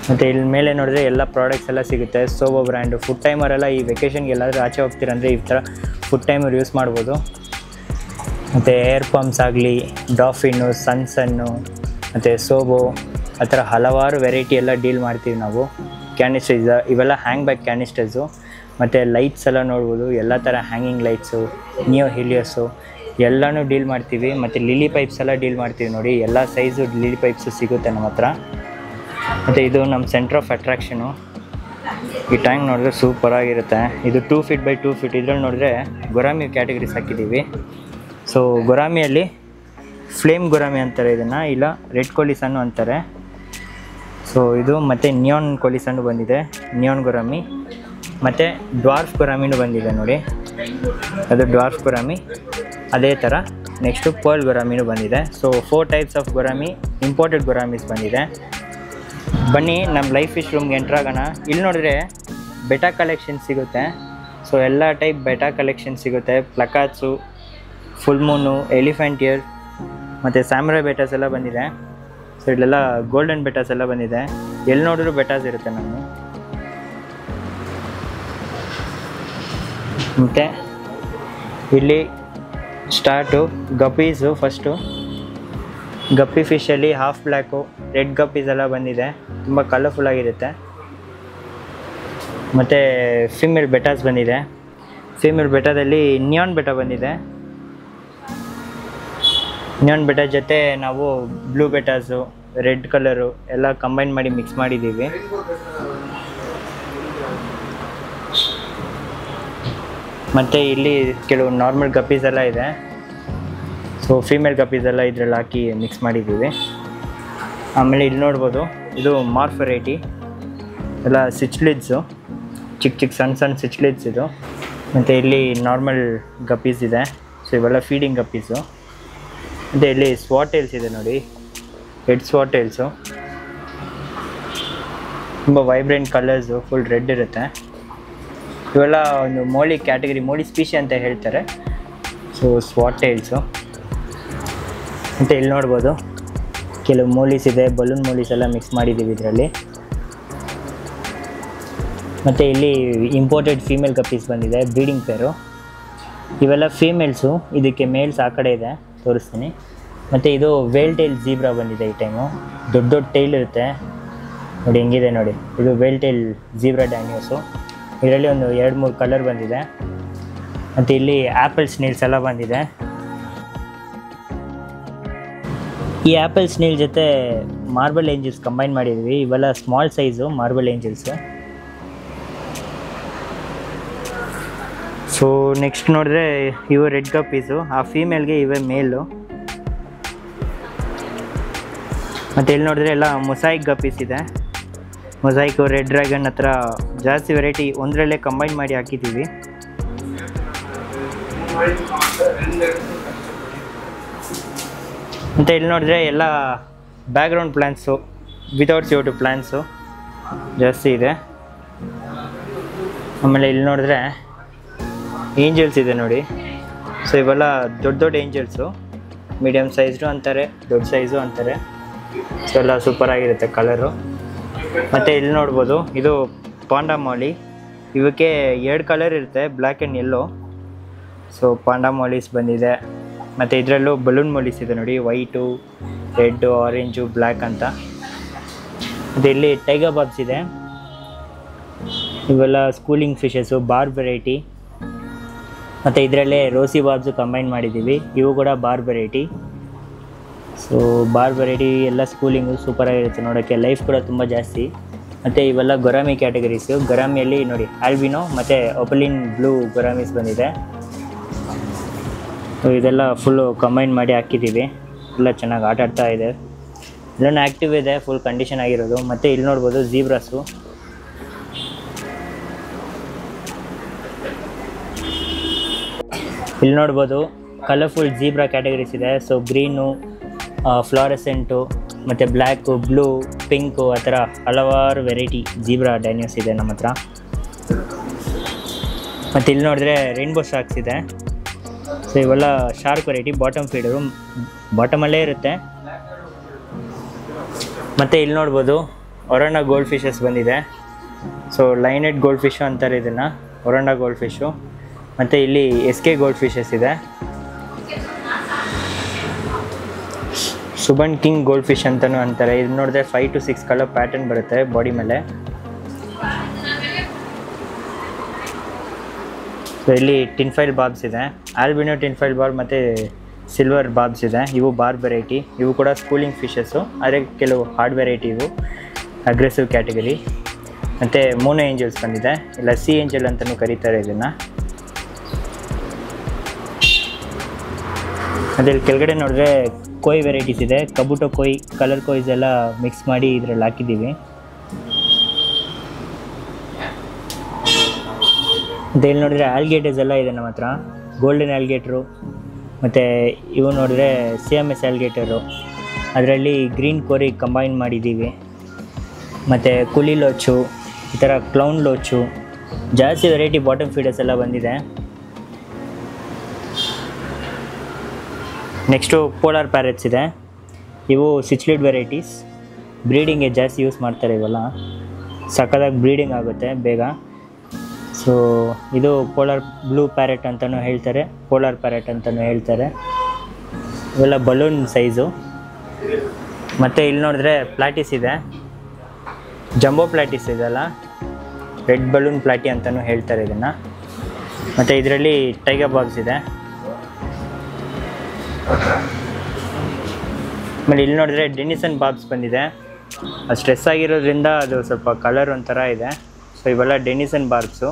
ಮತ್ತು ಇಲ್ಲಿ ಮೇಲೆ ನೋಡಿದ್ರೆ ಎಲ್ಲ ಪ್ರಾಡಕ್ಟ್ಸ್ ಎಲ್ಲ ಸಿಗುತ್ತೆ. ಸೋಬೋ ಬ್ರ್ಯಾಂಡು, ಫುಡ್ ಟೈಮರೆಲ್ಲ ಈ ವೆಕೇಷನ್ಗೆ ಎಲ್ಲಾದರೂ ಆಚೆ ಹೋಗ್ತೀರಂದರೆ ಈ ಥರ ಫುಡ್ ಟೈಮರ್ ಯೂಸ್ ಮಾಡ್ಬೋದು. ಮತ್ತು ಏರ್ ಪಂಪ್ಸ್ ಆಗಲಿ, ಡಾಫಿನ್ನು, ಸನ್ಸನ್ನು, ಮತ್ತು ಸೋಬೋ, ಆ ಥರ ಹಲವಾರು ವೆರೈಟಿ ಎಲ್ಲ ಡೀಲ್ ಮಾಡ್ತೀವಿ ನಾವು. ಕ್ಯಾನಿಸ್ಟರ್ಸ್ ಇವೆಲ್ಲ ಹ್ಯಾಂಗ್ ಬ್ಯಾಗ್ ಕ್ಯಾನಿಸ್ಟರ್ಸು. ಮತ್ತು ಲೈಟ್ಸ್ ಎಲ್ಲ ನೋಡ್ಬೋದು, ಎಲ್ಲ ಥರ ಹ್ಯಾಂಗಿಂಗ್ ಲೈಟ್ಸು, ನಿಯೋ ಹೀಲಿಯಸ್ಸು ಎಲ್ಲನೂ ಡೀಲ್ ಮಾಡ್ತೀವಿ. ಮತ್ತು ಲಿಲಿ ಪೈಪ್ಸ್ ಎಲ್ಲ ಡೀಲ್ ಮಾಡ್ತೀವಿ ನೋಡಿ. ಎಲ್ಲ ಸೈಜು ಲಿಲಿ ಪೈಪ್ಸು ಸಿಗುತ್ತೆ ನಮ್ಮ ಹತ್ರ. ಮತ್ತು ಇದು ನಮ್ಮ ಸೆಂಟ್ರ್ ಆಫ್ ಅಟ್ರಾಕ್ಷನು. ಈ ಟ್ಯಾಂಕ್ ನೋಡಿದ್ರೆ ಸೂಪರಾಗಿರುತ್ತೆ. ಇದು 2 ಫೀಟ್ ಬೈ 2 ಫೀಟ್. ಇದರಲ್ಲಿ ನೋಡಿದ್ರೆ ಗೊರಾಮಿ ಕ್ಯಾಟಗರೀಸ್ ಹಾಕಿದ್ದೀವಿ. ಸೊ ಗೊರಾಮಿಯಲ್ಲಿ ಫ್ಲೇಮ್ ಗೊರಾಮಿ ಅಂತಾರೆ ಇದನ್ನು, ಇಲ್ಲ ರೆಡ್ ಕೋಲಿ ಸಣ್ಣು ಅಂತಾರೆ. ಸೊ ಇದು ಮತ್ತು ನಿಯಾನ್ ಕೋಲಿ ಸಣ್ಣು ಬಂದಿದೆ, ನಿಯಾನ್ ಗೊರಾಮಿ. ಮತ್ತು ಡ್ವಾರ್ಫ್ ಗೊರಾಮಿನೂ ಬಂದಿದೆ ನೋಡಿ, ಅದು ಡ್ವಾರ್ಫ್ ಗೊರಾಮಿ. ಅದೇ ಥರ ನೆಕ್ಸ್ಟು ಪರ್ಲ್ ಗೊರಾಮಿನೂ ಬಂದಿದೆ. ಸೊ 4 ಟೈಪ್ಸ್ ಆಫ್ ಗೊರಾಮಿ, ಇಂಪೋರ್ಟೆಡ್ ಗೊರಾಮೀಸ್ ಬಂದಿದೆ. ಬನ್ನಿ ನಮ್ಮ ಲೈಫ್ ಫಿಶ್ ರೂಮ್ಗೆ ಎಂಟ್ರಾಗೋಣ. ಇಲ್ಲಿ ನೋಡಿದ್ರೆ ಬೆಟಾ ಕಲೆಕ್ಷನ್ ಸಿಗುತ್ತೆ. ಸೊ ಎಲ್ಲ ಟೈಪ್ ಬೆಟಾ ಕಲೆಕ್ಷನ್ ಸಿಗುತ್ತೆ. ಪ್ಲಕಾಟ್ಸು, ಫುಲ್ ಮೂನು, ಎಲಿಫೆಂಟ್ ಇಯರ್, ಮತ್ತು ಸ್ಯಾಮ್ರಾಯ್ ಬೆಟಾಸ್ ಎಲ್ಲ ಬಂದಿದೆ. ಸೊ ಇಲ್ಲೆಲ್ಲ ಗೋಲ್ಡನ್ ಬೆಟಾಸ್ ಎಲ್ಲ ಬಂದಿದೆ. ಎಲ್ಲಿ ನೋಡಿದ್ರು ಬೆಟಾಸ್ ಇರುತ್ತೆ ನಾನು. ಮತ್ತು ಇಲ್ಲಿ ಸ್ಟಾರ್ಟು ಗಪ್ಪೀಸು. ಫಸ್ಟು ಗಪ್ಪಿ ಫಿಶಲ್ಲಿ ಹಾಫ್ ಬ್ಲ್ಯಾಕು, ರೆಡ್ ಗಪ್ಪೀಸ್ ಎಲ್ಲ ಬಂದಿದೆ, ತುಂಬ ಕಲರ್ಫುಲ್ಲಾಗಿರುತ್ತೆ. ಮತ್ತು ಫೀಮೇಲ್ ಬೆಟಾಸ್ ಬಂದಿದೆ. ಫೀಮೇಲ್ ಬೆಟಾದಲ್ಲಿ ನಿಯಾನ್ ಬೆಟಾ ಬಂದಿದೆ. ನಿಯಾನ್ ಬೆಟಾ ಜೊತೆ ನಾವು ಬ್ಲೂ ಬೆಟಾಸು, ರೆಡ್ ಕಲರು ಎಲ್ಲ ಕಂಬೈನ್ ಮಾಡಿ ಮಿಕ್ಸ್ ಮಾಡಿದ್ದೀವಿ. ಮತ್ತು ಇಲ್ಲಿ ಕೆಲವು ನಾರ್ಮಲ್ ಗಪ್ಪೀಸ್ ಎಲ್ಲ ಇದೆ. ಸೊ ಫೀಮೇಲ್ ಗಪ್ಪೀಸ್ ಎಲ್ಲ ಇದರಲ್ಲಿ ಹಾಕಿ ಮಿಕ್ಸ್ ಮಾಡಿದ್ದೀವಿ. ಆಮೇಲೆ ಇಲ್ಲಿ ನೋಡ್ಬೋದು, ಇದು ಮಾರ್ಫ್ ವೆರೈಟಿ, ಎಲ್ಲ ಸಿಚ್ಲಿಡ್ಸು, ಚಿಕ್ಕ ಚಿಕ್ಕ ಸಣ್ಣ ಸಣ್ಣ ಸಿಚ್ಲಿಡ್ಸ್ ಇದು. ಮತ್ತು ಇಲ್ಲಿ ನಾರ್ಮಲ್ ಗಪ್ಪೀಸ್ ಇದೆ. ಸೊ ಇವೆಲ್ಲ ಫೀಡಿಂಗ್ ಗಪ್ಪೀಸು. ಮತ್ತು ಇಲ್ಲಿ ಸ್ವಾಟೇಲ್ಸ್ ಇದೆ ನೋಡಿ, ರೆಡ್ ಸ್ವಾಟೇಲ್ಸು, ತುಂಬ ವೈಬ್ರೆಂಟ್ ಕಲರ್ಸು, ಫುಲ್ ರೆಡ್ ಇರುತ್ತೆ. ಇವೆಲ್ಲ ಒಂದು ಮೋಳಿ ಕ್ಯಾಟಗರಿ, ಮೋಳಿ ಸ್ಪೀಷಿ ಅಂತ ಹೇಳ್ತಾರೆ. ಸೊ ಸ್ವಾಟೇಲ್ಸು. ಮತ್ತು ಇಲ್ಲಿ ನೋಡ್ಬೋದು ಕೆಲವು ಮೋಲೀಸ್ ಇದೆ, ಬಲೂನ್ ಮೋಲೀಸ್ ಎಲ್ಲ ಮಿಕ್ಸ್ ಮಾಡಿದ್ದೀವಿ ಇದರಲ್ಲಿ. ಮತ್ತು ಇಲ್ಲಿ ಇಂಪೋರ್ಟೆಡ್ ಫೀಮೇಲ್ ಗಪ್ಪೀಸ್ ಬಂದಿದೆ, ಬ್ರೀಡಿಂಗ್ ಪೇರು. ಇವೆಲ್ಲ ಫೀಮೇಲ್ಸು, ಇದಕ್ಕೆ ಮೇಲ್ಸ್ ಆ ಕಡೆ ಇದೆ, ತೋರಿಸ್ತೀನಿ. ಮತ್ತು ಇದು ವೇಲ್ ಟೈಲ್ ಜೀಬ್ರಾ ಬಂದಿದೆ ಈ ಟೈಮು. ದೊಡ್ಡ ದೊಡ್ಡ ಟೈಲ್ ಇರುತ್ತೆ ನೋಡಿ, ಹೆಂಗಿದೆ ನೋಡಿ. ಇದು ವೇಲ್ ಟೈಲ್ ಜೀಬ್ರಾ ಡ್ಯಾನ್ಯೂಸು. ಇದರಲ್ಲಿ ಒಂದು 2-3 ಕಲರ್ ಬಂದಿದೆ. ಮತ್ತು ಇಲ್ಲಿ ಆ್ಯಪಲ್ ಸ್ನೇಲ್ಸ್ ಎಲ್ಲ ಬಂದಿದೆ. ಈ ಆ್ಯಪಲ್ ಸ್ನೇಲ್ ಜೊತೆ ಮಾರ್ಬಲ್ ಏಂಜಲ್ಸ್ ಕಂಬೈನ್ ಮಾಡಿದ್ವಿ. ಇವೆಲ್ಲ small size marble angels. So next ನೋಡಿದ್ರೆ ಇವು ರೆಡ್ ಗಪ್ಪೀಸು. ಆ ಫೀಮೇಲ್ಗೆ ಇವೇ ಮೇಲು. ಮತ್ತು ಇಲ್ಲಿ ನೋಡಿದ್ರೆ ಎಲ್ಲ ಮೊಸಾಯಿಕ್ ಗಪ್ಪೀಸ್ ಇದೆ. ಮೊಸಾಯಿಕು, ರೆಡ್ ಡ್ರ್ಯಾಗನ್ ಹತ್ರ ಜಾಸ್ತಿ ವೆರೈಟಿ ಒಂದರಲ್ಲೇ ಕಂಬೈನ್ ಮಾಡಿ ಹಾಕಿದ್ದೀವಿ. ಮತ್ತು ಇಲ್ಲಿ ನೋಡಿದ್ರೆ ಎಲ್ಲ background plans, without CO2 plans ಜಾಸ್ತಿ ಇದೆ. ಆಮೇಲೆ ಇಲ್ಲಿ ನೋಡಿದ್ರೆ ಏಂಜಲ್ಸ್ ಇದೆ ನೋಡಿ. ಸೊ ಇವೆಲ್ಲ ದೊಡ್ಡ ದೊಡ್ಡ ಏಂಜಲ್ಸು, ಮೀಡಿಯಮ್ ಸೈಜ್ಡು ಅಂತಾರೆ, ದೊಡ್ಡ ಸೈಜು ಅಂತಾರೆ. ಸೊ ಎಲ್ಲ ಸೂಪರಾಗಿರುತ್ತೆ ಕಲರು. ಮತ್ತು ಇಲ್ಲಿ ನೋಡ್ಬೋದು ಇದು ಪಾಂಡಾ ಮಾಲಿ. ಇವಕ್ಕೆ 2 ಕಲರ್ ಇರುತ್ತೆ, black and yellow. So panda mollies ಬಂದಿದೆ. ಮತ್ತು ಇದರಲ್ಲೂ ಬಲೂನ್ ಮಾಲೀಸ್ ಇದೆ ನೋಡಿ, ವೈಟು, ರೆಡ್ಡು, ಆರೆಂಜು, ಬ್ಲ್ಯಾಕ್ ಅಂತ. ಮತ್ತು ಇಲ್ಲಿ ಟೈಗರ್ ಬಾಬ್ಸ್ ಇದೆ. ಇವೆಲ್ಲ ಸ್ಕೂಲಿಂಗ್ ಫಿಶಸ್ಸು, ಬಾರ್ ವೆರೈಟಿ. ಮತ್ತು ಇದರಲ್ಲೇ ರೋಸಿ ಬಾಬ್ಸು ಕಂಬೈನ್ ಮಾಡಿದ್ದೀವಿ. ಇವು ಕೂಡ bar variety. So bar variety ಎಲ್ಲ ಸ್ಕೂಲಿಂಗು ಸೂಪರಾಗಿರುತ್ತೆ ನೋಡೋಕ್ಕೆ. ಲೈಫ್ ಕೂಡ ತುಂಬ ಜಾಸ್ತಿ. ಮತ್ತು ಇವೆಲ್ಲ ಗೊರಾಮಿ ಕ್ಯಾಟಗರೀಸು. ಗೊರಾಮಿಯಲ್ಲಿ ನೋಡಿ ಆಲ್ಬಿನೋ ಮತ್ತು ಒಪಲಿನ್ ಬ್ಲೂ ಗೊರಾಮೀಸ್ ಬಂದಿದೆ. ಸೊ ಇದೆಲ್ಲ ಫುಲ್ಲು ಕಂಬೈನ್ ಮಾಡಿ ಹಾಕಿದ್ದೀವಿ. ಎಲ್ಲ ಚೆನ್ನಾಗಿ ಆಟ ಆಡ್ತಾ ಇದೆ. ಎಲ್ಲನೂ ಆ್ಯಕ್ಟಿವ್ ಇದೆ, ಫುಲ್ ಕಂಡೀಷನ್ ಆಗಿರೋದು. ಮತ್ತು ಇಲ್ಲಿ ನೋಡ್ಬೋದು ಜೀಬ್ರಾಸು. ಇಲ್ಲಿ ನೋಡ್ಬೋದು ಕಲರ್ಫುಲ್ ಜೀಬ್ರಾ ಕ್ಯಾಟಗರೀಸ್ ಇದೆ. ಸೊ ಗ್ರೀನು, ಫ್ಲಾರೆಸೆಂಟು, ಮತ್ತು ಬ್ಲ್ಯಾಕು, ಬ್ಲೂ, ಪಿಂಕು, ಆ ಥರ ಹಲವಾರು ವೆರೈಟಿ ಜೀಬ್ರಾ ಡ್ಯಾನ್ಯೂಸ್ ಇದೆ ನಮ್ಮ ಹತ್ರ. ಮತ್ತು ಇಲ್ಲಿ ನೋಡಿದ್ರೆ ರೈನ್ಬೋ ಶಾರ್ಕ್ಸ್ ಇದೆ. ಸೊ ಇವೆಲ್ಲ ಶಾರ್ಕ್ ವೆರೈಟಿ, ಬಾಟಮ್ ಫೀಡರು, ಬಾಟಮಲ್ಲೇ ಇರುತ್ತೆ. ಮತ್ತು ಇಲ್ಲಿ ನೋಡ್ಬೋದು ಒರಾಂಡಾ ಗೋಲ್ಡ್ ಫಿಶಸ್ ಬಂದಿದೆ. ಸೊ ಲೈನೆಡ್ ಗೋಲ್ಡ್ ಫಿಶು ಅಂತಾರೆ ಇದನ್ನು, ಒರಾಂಡಾ ಗೋಲ್ಡ್ ಫಿಶು. ಮತ್ತು ಇಲ್ಲಿ SK ಗೋಲ್ಡ್ ಫಿಶಸ್ ಇದೆ. ಸುಬನ್ ಕಿಂಗ್ ಗೋಲ್ಡ್ ಫಿಶ್ ಅಂತಲೂ ಅಂತಾರೆ. ಇದು ನೋಡಿದ್ರೆ 5 to 6 ಕಲರ್ ಪ್ಯಾಟರ್ನ್ ಬರುತ್ತೆ ಬಾಡಿ ಮೇಲೆ. ಸೊ ಇಲ್ಲಿ ಟಿನ್ಫೈಲ್ ಬಾಬ್ಸ್ ಇದೆ, ಆಲ್ಬಿನೋ ಟಿನ್ಫೈಲ್ ಬಾಬ್ ಮತ್ತು ಸಿಲ್ವರ್ ಬಾಬ್ಸ್ ಇದೆ. ಇವು ಬಾರ್ ವೆರೈಟಿ. ಇವು ಕೂಡ ಸ್ಕೂಲಿಂಗ್ ಫಿಶಸ್ಸು, ಆದರೆ ಕೆಲವು ಹಾರ್ಡ್ ವೆರೈಟಿ. ಇವು ಅಗ್ರೆಸಿವ್ ಕ್ಯಾಟಗರಿ. ಮತ್ತು ಮೋನೋ ಏಂಜಲ್ಸ್ ಬಂದಿದೆ, ಇಲ್ಲ ಸಿ ಏಂಜಲ್ ಅಂತಲೂ ಕರೀತಾರೆ ಇದನ್ನು. ಅದ್ರಲ್ಲಿ ಕೆಳಗಡೆ ನೋಡಿದ್ರೆ ಕೊಯ್ ವೆರೈಟೀಸ್ ಇದೆ. ಕಬುಟೋ ಕೊಯ್, ಕಲರ್ ಕೊಯ್ಸ್ ಎಲ್ಲ ಮಿಕ್ಸ್ ಮಾಡಿ ಇದರಲ್ಲಿ ಹಾಕಿದ್ದೀವಿ. ಮತ್ತು ಇಲ್ಲಿ ನೋಡಿದ್ರೆ ಆಲ್ಗೇಟರ್ಸ್ ಎಲ್ಲ ಇದೆ ನಮ್ಮ ಹತ್ರ. ಗೋಲ್ಡನ್ ಆಲ್ಗೇಟ್ರು, ಮತ್ತು ಇವು ನೋಡಿದ್ರೆ CMS ಆಲ್ಗೇಟರು. ಅದರಲ್ಲಿ ಗ್ರೀನ್ ಕೋರಿ ಕಂಬೈನ್ ಮಾಡಿದ್ದೀವಿ. ಮತ್ತು ಕುಲಿ ಲೋಚು, ಈ ಥರ ಕ್ಲೌನ್ ಲೋಚು, ಜಾಸ್ತಿ ವೆರೈಟಿ ಬಾಟಮ್ ಫೀಡರ್ಸ್ ಎಲ್ಲ ಬಂದಿದೆ. ನೆಕ್ಸ್ಟು ಪೋಲಾರ್ ಪ್ಯಾರೆಟ್ಸ್ ಇದೆ. ಇವು ಸಿಚ್ಲಿಡ್ ವೆರೈಟೀಸ್. ಬ್ರೀಡಿಂಗ್ಗೆ ಜಾಸ್ತಿ ಯೂಸ್ ಮಾಡ್ತಾರೆ. ಇವೆಲ್ಲ ಸಕ್ಕದಾಗಿ ಬ್ರೀಡಿಂಗ್ ಆಗುತ್ತೆ ಬೇಗ. ಸೊ ಇದು ಪೋಲಾರ್ ಬ್ಲೂ ಪ್ಯಾರೆಟ್ ಅಂತಲೂ ಹೇಳ್ತಾರೆ, ಪೋಲಾರ್ ಪ್ಯಾರೆಟ್ ಅಂತಲೂ ಹೇಳ್ತಾರೆ. ಇವೆಲ್ಲ ಬಲೂನ್ ಸೈಜು. ಮತ್ತು ಇಲ್ಲಿ ನೋಡಿದ್ರೆ ಪ್ಲಾಟಿಸ್ ಇದೆ, ಜಂಬೋ ಪ್ಲಾಟಿಸ್ ಇದೆಲ್ಲ, ರೆಡ್ ಬಲೂನ್ ಪ್ಲಾಟಿ ಅಂತಲೂ ಹೇಳ್ತಾರೆ ಇದನ್ನು. ಮತ್ತು ಇದರಲ್ಲಿ ಟೈಗರ್ ಬಾಬ್ಸ್ ಇದೆ. ಆಮೇಲೆ ಇಲ್ಲಿ ನೋಡಿದ್ರೆ ಡೆನಿಸನ್ ಬಾಬ್ಸ್ ಬಂದಿದೆ. ಅದು ಸ್ಟ್ರೆಸ್ ಆಗಿರೋದ್ರಿಂದ ಅದು ಸ್ವಲ್ಪ ಕಲರ್ ಒಂಥರ ಇದೆ. ಸೊ ಇವೆಲ್ಲ ಡೆನಿಸನ್ ಬಾಬ್ಸು.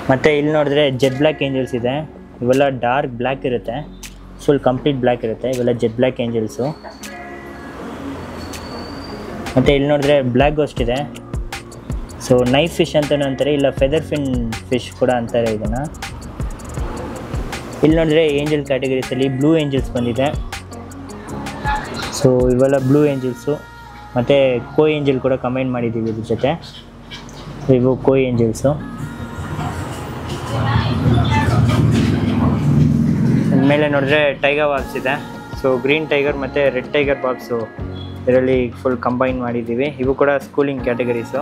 ಮತ್ತು ಇಲ್ಲಿ ನೋಡಿದ್ರೆ ಜೆಟ್ ಬ್ಲ್ಯಾಕ್ ಏಂಜಲ್ಸ್ ಇದೆ. ಇವೆಲ್ಲ ಡಾರ್ಕ್ ಬ್ಲ್ಯಾಕ್ ಇರುತ್ತೆ, ಫುಲ್ ಕಂಪ್ಲೀಟ್ ಬ್ಲ್ಯಾಕ್ ಇರುತ್ತೆ. ಇವೆಲ್ಲ ಜೆಟ್ ಬ್ಲ್ಯಾಕ್ ಏಂಜಲ್ಸು. ಮತ್ತು ಇಲ್ಲಿ ನೋಡಿದ್ರೆ ಬ್ಲ್ಯಾಕ್ ಗೋಸ್ಟ್ ಇದೆ. ಸೊ ನೈಫ್ ಫಿಶ್ ಅಂತಲೂ ಅಂತಾರೆ, ಇಲ್ಲ ಫೆದರ್ ಫಿನ್ ಫಿಶ್ ಕೂಡ ಅಂತಾರೆ ಇದನ್ನು. ಇಲ್ಲಿ ನೋಡಿದ್ರೆ ಏಂಜಲ್ ಕ್ಯಾಟಗರೀಸಲ್ಲಿ ಬ್ಲೂ ಏಂಜಲ್ಸ್ ಬಂದಿದೆ. ಸೊ ಇವೆಲ್ಲ ಬ್ಲೂ ಏಂಜಲ್ಸು. ಮತ್ತು ಕೋಯ್ ಏಂಜಲ್ ಕೂಡ ಕಂಬೈನ್ ಮಾಡಿದ್ದೀವಿ ಇದ್ರ ಜೊತೆ. ಇವು ಕೋಯ್ ಏಂಜಲ್ಸು. ಮೇಲೆ ನೋಡಿದ್ರೆ ಟೈಗರ್ ಬಾಬ್ಸ್ ಇದೆ. ಸೊ ಗ್ರೀನ್ ಟೈಗರ್ ಮತ್ತು ರೆಡ್ ಟೈಗರ್ ಬಾಬ್ಸು ಇದರಲ್ಲಿ ಫುಲ್ ಕಂಬೈನ್ ಮಾಡಿದ್ದೀವಿ. ಇವು ಕೂಡ ಸ್ಕೂಲಿಂಗ್ ಕ್ಯಾಟಗರೀಸು.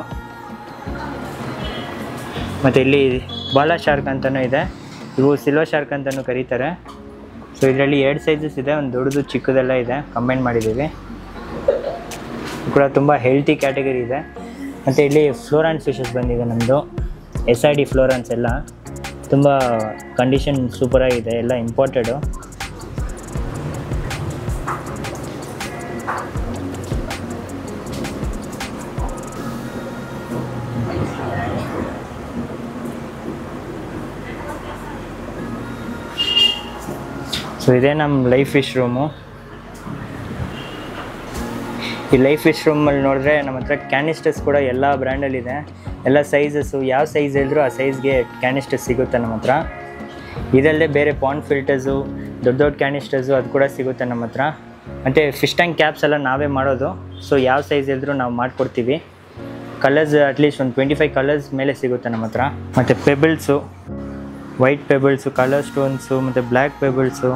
ಮತ್ತು ಇಲ್ಲಿ ಬಾಲಾ ಶಾರ್ಕ್ ಅಂತಲೂ ಇದೆ. ಇವು ಸಿಲ್ವರ್ ಶಾರ್ಕ್ ಅಂತಲೂ ಕರೀತಾರೆ. ಸೊ ಸೊ ಇದರಲ್ಲಿ 2 ಸೈಜಸ್ ಇದೆ, ಒಂದು ದೊಡ್ಡದು ಚಿಕ್ಕದೆಲ್ಲ ಇದೆ, ಕಂಬೈನ್ ಮಾಡಿದ್ದೀವಿ. ಕೂಡ ತುಂಬ ಹೆಲ್ತಿ ಕ್ಯಾಟಗರಿ ಇದೆ. ಮತ್ತು ಇಲ್ಲಿ ಫ್ಲೋರಾನ್ಸ್ ಫಿಶಸ್ ಬಂದಿದೆ ನಮ್ಮದು, SID ಫ್ಲೋರಾನ್ಸ್ ಎಲ್ಲ ತುಂಬ ಕಂಡೀಷನ್ ಸೂಪರಾಗಿದೆ, ಎಲ್ಲ ಇಂಪೋರ್ಟೆಡು. ಸೊ ಇದೇ ನಮ್ಮ ಲೈಫ್ ಫಿಶ್ ರೂಮು. ಈ ಲೈಫ್ ಫಿಶ್ ರೂಮಲ್ಲಿ ನೋಡಿದ್ರೆ ನಮ್ಮ ಹತ್ರ ಕ್ಯಾನಿಸ್ಟರ್ಸ್ ಕೂಡ ಎಲ್ಲ ಬ್ರ್ಯಾಂಡಲ್ಲಿದೆ, ಎಲ್ಲ ಸೈಜಸ್ಸು, ಯಾವ ಸೈಜ್ ಹೇಳಿದ್ರು ಆ ಸೈಜ್ಗೆ ಕ್ಯಾನಿಸ್ಟರ್ಸ್ ಸಿಗುತ್ತೆ ನಮ್ಮ ಹತ್ರ. ಇದಲ್ಲದೆ ಬೇರೆ ಪಾಂಡ್ ಫಿಲ್ಟರ್ಸು, ದೊಡ್ಡ ದೊಡ್ಡ ಕ್ಯಾನಿಸ್ಟರ್ಸು ಅದು ಕೂಡ ಸಿಗುತ್ತೆ ನಮ್ಮ ಹತ್ರ. ಮತ್ತು ಫಿಶ್ ಟ್ಯಾಂಕ್ ಕ್ಯಾಪ್ಸ್ ಎಲ್ಲ ನಾವೇ ಮಾಡೋದು. ಸೊ ಯಾವ ಸೈಜ್ ಹೇಳಿದ್ರು ನಾವು ಮಾಡಿಕೊಡ್ತೀವಿ. ಕಲರ್ಸ್ ಅಟ್ಲೀಸ್ಟ್ ಒಂದು 25 ಕಲರ್ಸ್ ಮೇಲೆ ಸಿಗುತ್ತೆ ನಮ್ಮ ಹತ್ರ. ಮತ್ತು ಪೆಬಲ್ಸು, ವೈಟ್ ಪೆಬಲ್ಸು, ಕಲರ್ ಸ್ಟೋನ್ಸು ಮತ್ತು ಬ್ಲ್ಯಾಕ್ ಪೆಬಲ್ಸು,